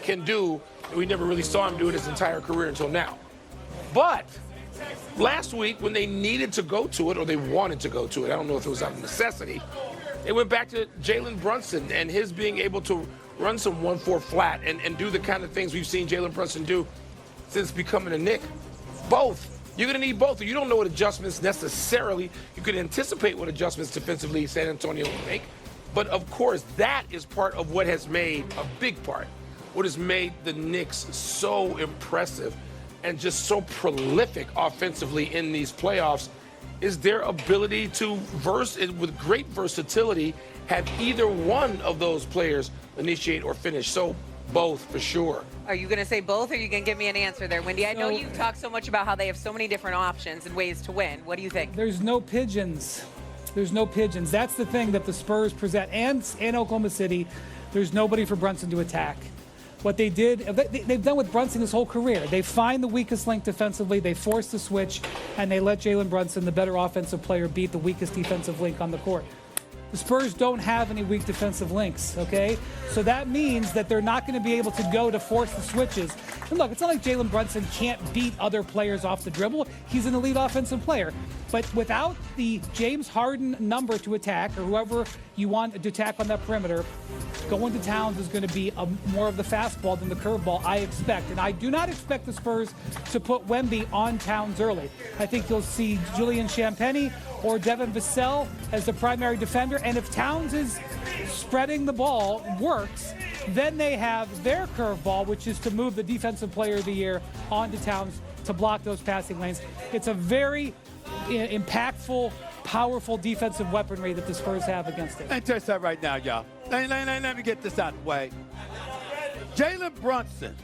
can do. We never really saw him do it his entire career until now. But last week, when they needed to go to it, or they wanted to go to it, I don't know if it was out of necessity, they went back to Jalen Brunson and his being able to run some 1-4 flat and do the kind of things we've seen Jalen Brunson do since becoming a Knick. Both. You're going to need both. You don't know what adjustments necessarily. You can anticipate what adjustments defensively San Antonio will make. But, of course, that is part of what has made a big part, what has made the Knicks so impressive and just so prolific offensively in these playoffs is their ability to, with great versatility, have either one of those players initiate or finish. So both for sure. Are you going to say both, or are you going to give me an answer there, Wendy? I know you talk so much about how they have so many different options and ways to win. What do you think? There's no pigeons. There's no pigeons. That's the thing that the Spurs present, and Oklahoma City. There's nobody for Brunson to attack. What they did, they've done with Brunson his whole career. They find the weakest link defensively, they force the switch, and they let Jalen Brunson, the better offensive player, beat the weakest defensive link on the court. The Spurs don't have any weak defensive links, okay? So that means that they're not going to be able to go to force the switches. And look, it's not like Jalen Brunson can't beat other players off the dribble. He's an elite offensive player. But without the James Harden number to attack, or whoever you want to attack on that perimeter, going to Towns is going to be more of the fastball than the curveball, I expect. And I do not expect the Spurs to put Wemby on Towns early. I think you'll see Julian Champagnie or Devin Vassell as the primary defender. And if Towns is spreading the ball works, then they have their curveball, which is to move the Defensive Player of the Year onto Towns to block those passing lanes. It's a very impactful, powerful defensive weaponry that the Spurs have against it. Let me tell you something right now, y'all. Let me get this out of the way. Jalen Brunson,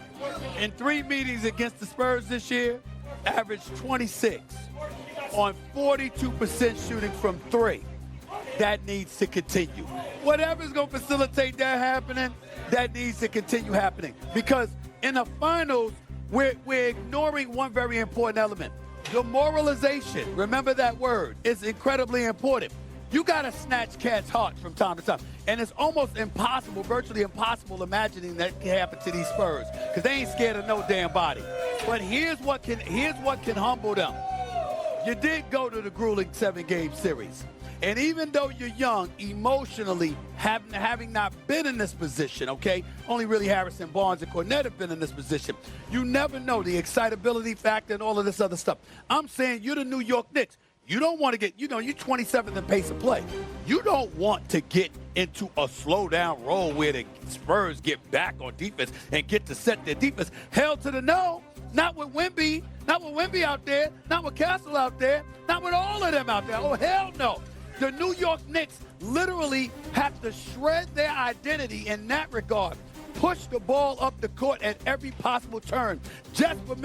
in 3 meetings against the Spurs this year, averaged 26 on 42% shooting from 3. That needs to continue. Whatever's going to facilitate that happening, that needs to continue happening. Because in the finals, we're ignoring one very important element. Demoralization, remember that word, is incredibly important. You got to snatch cats' hearts from time to time. And it's almost impossible, virtually impossible, imagining that can happen to these Spurs, because they ain't scared of no damn body. But here's what can humble them. You did go to the grueling 7-game series. And even though you're young, emotionally, having not been in this position, okay, only really Harrison Barnes and Cornette have been in this position, you never know the excitability factor and all of this other stuff. I'm saying you're the New York Knicks. You don't want to get, you're 27th in pace of play. You don't want to get into a slow-down role where the Spurs get back on defense and get to set their defense. Hell to the no. Not with Wemby. Not with Wemby out there. Not with Castle out there. Not with all of them out there. Oh, hell no. The New York Knicks literally have to shred their identity in that regard. Push the ball up the court at every possible turn. Just for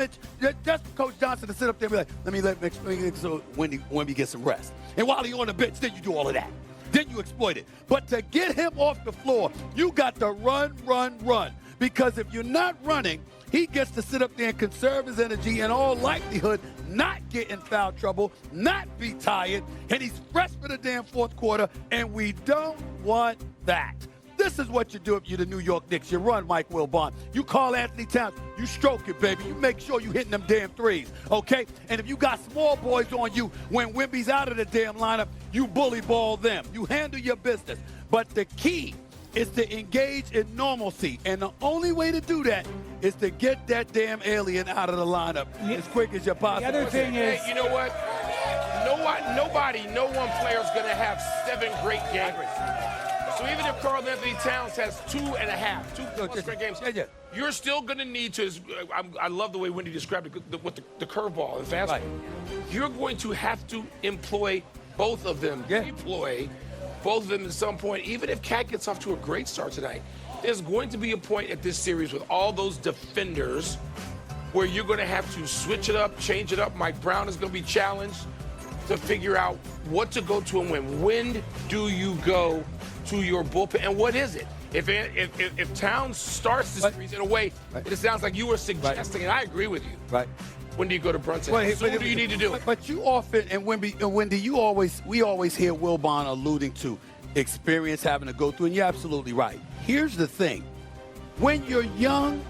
Coach Johnson to sit up there and be like, let me so Wemby get some rest. And while he's on the bench, then you do all of that. Then you exploit it. But to get him off the floor, you got to run. Because if you're not running, he gets to sit up there and conserve his energy, in all likelihood not get in foul trouble, not be tired, and he's fresh for the damn fourth quarter, and we don't want that. This is what you do if you're the New York Knicks. You run Mike Wilbon. You call Anthony Towns. You stroke it, baby. You make sure you're hitting them damn threes, okay? And if you got small boys on you when Wemby's out of the damn lineup, you bully ball them. You handle your business. But the key is to engage in normalcy. And the only way to do that is to get that damn alien out of the lineup as quick as you possibly can. The other thing is, you know what? No one player is going to have 7 great games. So even if Karl Anthony Towns has 2.5 great games, you're still going to need to, I love the way Wendy described it with the curveball and fastball. Right. You're going to have to employ both of them. Deploy both of them at some point. Even if Cat gets off to a great start tonight, there's going to be a point at this series with all those defenders where you're going to have to switch it up, change it up. Mike Brown is going to be challenged to figure out what to go to and when. When do you go to your bullpen, and what is it? If Towns starts the series in a way that it sounds like you were suggesting, and I agree with you. Right. When do you go to Brunson? How soon do you need to do it? But you often, and Wendy, we always hear Wilbon alluding to experience having to go through, and you're absolutely right. Here's the thing. when you're young,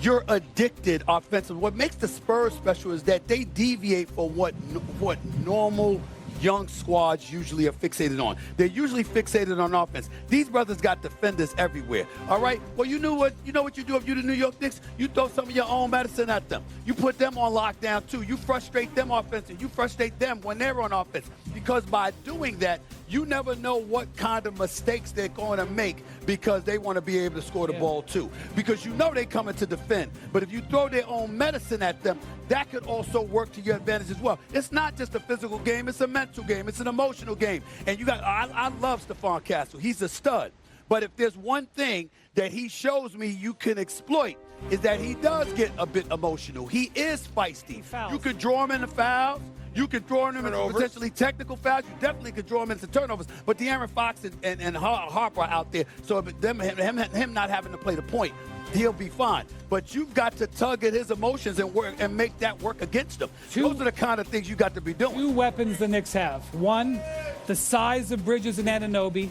you're addicted offensively. What makes the Spurs special is that they deviate from what normal young squads usually are fixated on. They're usually fixated on offense. These brothers got defenders everywhere. All right? Well, you know what you do if you're the New York Knicks? You throw some of your own medicine at them. You put them on lockdown too. You frustrate them offensively. You frustrate them when they're on offense. Because by doing that, you never know what kind of mistakes they're going to make because they want to be able to score the ball too. Because you know they're coming to defend. But if you throw their own medicine at them, that could also work to your advantage as well. It's not just a physical game. It's a mental game. It's an emotional game. And I love Stephon Castle. He's a stud. But if there's one thing that he shows me you can exploit, is that he does get a bit emotional. He is feisty. You could draw him into fouls. You could draw him into potentially technical fouls. You definitely could draw him into turnovers. But De'Aaron Fox and Harper are out there, so him not having to play the point, he'll be fine. But you've got to tug at his emotions and work and make that work against him. Those are the kind of things you got to be doing. Two weapons the Knicks have. One, the size of Bridges and Anunoby.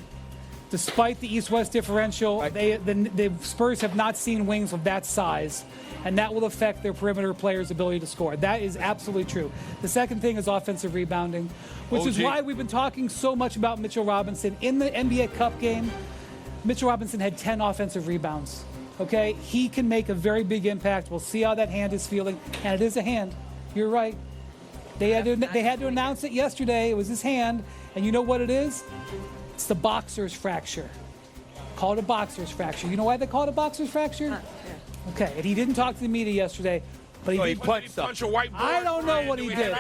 Despite the East-West differential, the Spurs have not seen wings of that size, and that will affect their perimeter players' ability to score. That is absolutely true. The second thing is offensive rebounding, which is why we've been talking so much about Mitchell Robinson. In the NBA Cup game, Mitchell Robinson had 10 offensive rebounds. Okay? He can make a very big impact. We'll see how that hand is feeling, and it is a hand. You're right. They had to announce it yesterday. It was his hand, and you know what it is? It's the boxer's fracture. Call it a boxer's fracture. You know why they call it a boxer's fracture? Okay, and he didn't talk to the media yesterday, but he punched a whiteboard. I don't know what he did.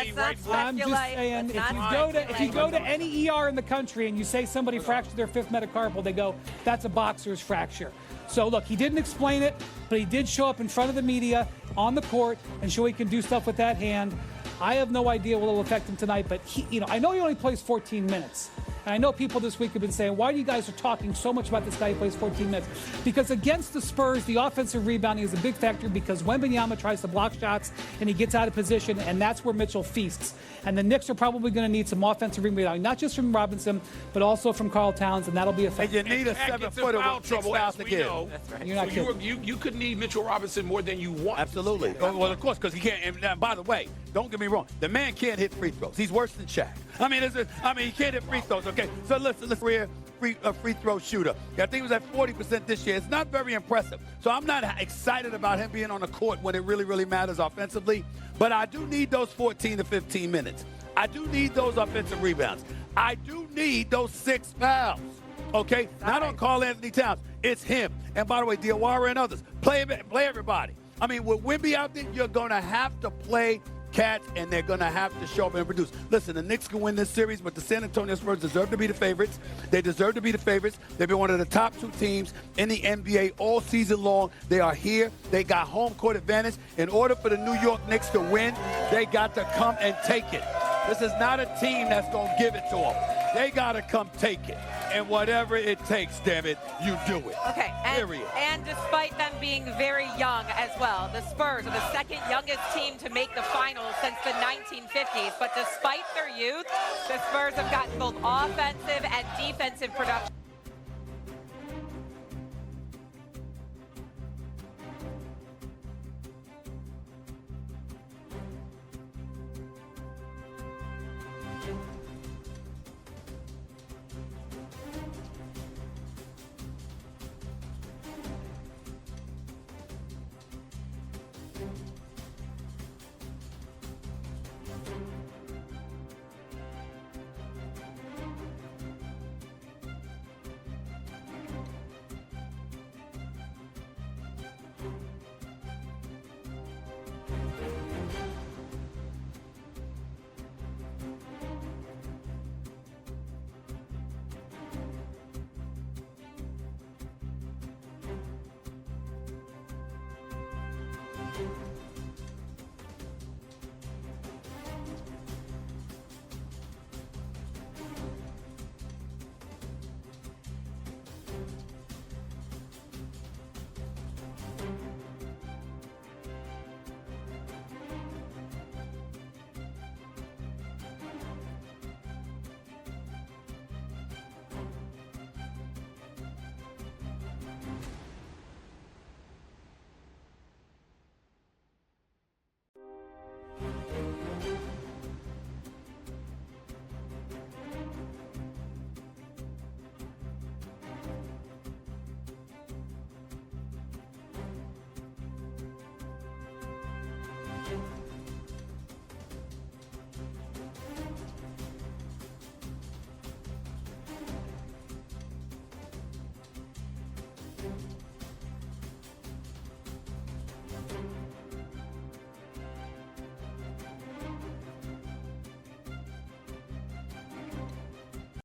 I'm just saying, if you go to any ER in the country and you say somebody fractured their fifth metacarpal, they go, that's a boxer's fracture. So look, he didn't explain it, but he did show up in front of the media on the court and show he can do stuff with that hand. I have no idea what will affect him tonight, but I know he only plays 14 minutes. And I know people this week have been saying, why do you guys are talking so much about this guy who plays 14 minutes? Because against the Spurs, the offensive rebounding is a big factor because Wembanyama tries to block shots and he gets out of position, and that's where Mitchell feasts. And the Knicks are probably going to need some offensive rebounding, not just from Robinson, but also from Karl Towns, and that'll be effective. And you need a 7-footer with trouble out to get. That's right. You're not kidding. You could need Mitchell Robinson more than you want. Absolutely. Well, of course, because he can't. And by the way, don't get me wrong. The man can't hit free throws. He's worse than Shaq. I mean, he can't hit free throws. Okay, so listen, free throw shooter. I think he was at 40% this year. It's not very impressive. So I'm not excited about him being on the court when it really, really matters offensively. But I do need those 14 to 15 minutes. I do need those offensive rebounds. I do need those 6 fouls. Okay, not on Karl Anthony Towns. It's him. And by the way, Diawara and others, play everybody. I mean, with Wemby out there, you're going to have to play cats, and they're going to have to show up and produce. Listen, the Knicks can win this series, but the San Antonio Spurs deserve to be the favorites. They deserve to be the favorites. They've been one of the top 2 teams in the NBA all season long. They are here. They got home court advantage. In order for the New York Knicks to win, they got to come and take it. This is not a team that's going to give it to them. They got to come take it. And whatever it takes, damn it, you do it. Okay, and despite them being very young as well, the Spurs are the second youngest team to make the finals since the 1950s. But despite their youth, the Spurs have gotten both offensive and defensive production.